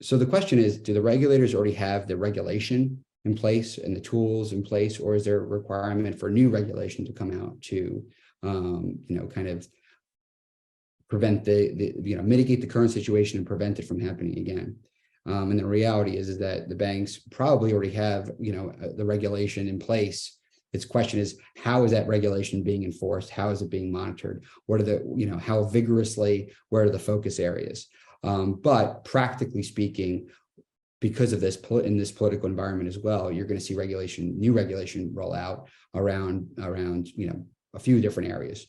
So the question is, do the regulators already have the regulation in place and the tools in place, or is there a requirement for new regulation to come out to, kind of prevent mitigate the current situation and prevent it from happening again? And the reality is that the banks probably already have, the regulation in place. Its question is, how is that regulation being enforced? How is it being monitored? What are the, how vigorously, where are the focus areas? But practically speaking, because of this in this political environment as well, you're going to see new regulation roll out around, a few different areas.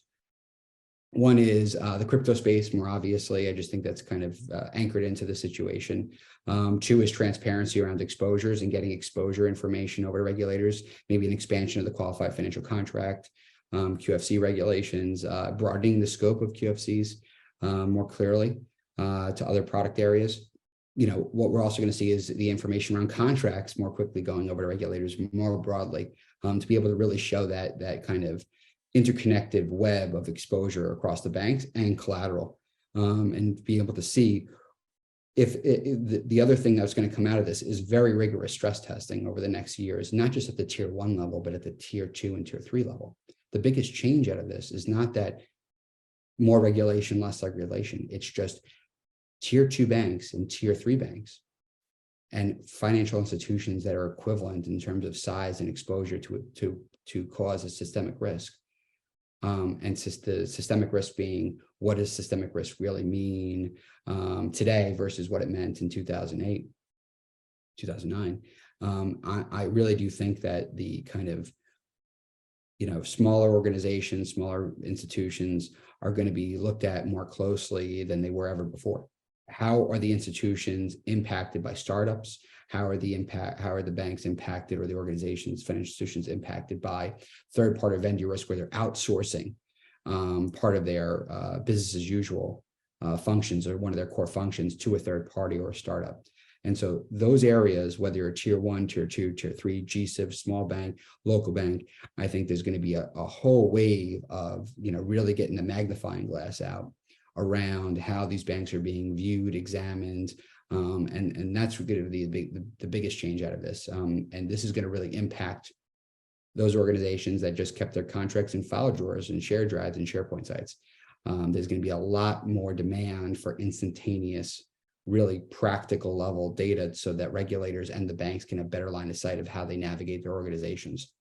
One is the crypto space, more obviously. I just think that's kind of anchored into the situation. Two is transparency around exposures and getting exposure information over to regulators, maybe an expansion of the qualified financial contract, QFC regulations, broadening the scope of QFCs more clearly to other product areas. What we're also going to see is the information around contracts more quickly going over to regulators more broadly, to be able to really show that kind of interconnected web of exposure across the banks and collateral, and be able to see if the other thing that's going to come out of this is very rigorous stress testing over the next years, not just at the tier 1 level, but at the tier 2 and tier 3 level. The biggest change out of this is not that more regulation, less regulation. It's just tier 2 banks and tier 3 banks and financial institutions that are equivalent in terms of size and exposure to cause a systemic risk. And the systemic risk being, what does systemic risk really mean today versus what it meant in 2008, 2009. I really do think that the kind of, smaller organizations, smaller institutions are going to be looked at more closely than they were ever before. How are the institutions impacted by startups? How are the banks impacted, or the organizations, financial institutions impacted by third-party vendor risk, where they're outsourcing part of their business as usual functions, or one of their core functions, to a third party or a startup? And so those areas, whether you're a tier 1, tier 2, tier 3, GSIB, small bank, local bank, I think there's going to be a whole wave of, really getting the magnifying glass out around how these banks are being viewed, examined, and that's going to be the biggest change out of this. And this is going to really impact those organizations that just kept their contracts in file drawers and share drives and SharePoint sites. There's going to be a lot more demand for instantaneous, really practical level data, so that regulators and the banks can have better line of sight of how they navigate their organizations.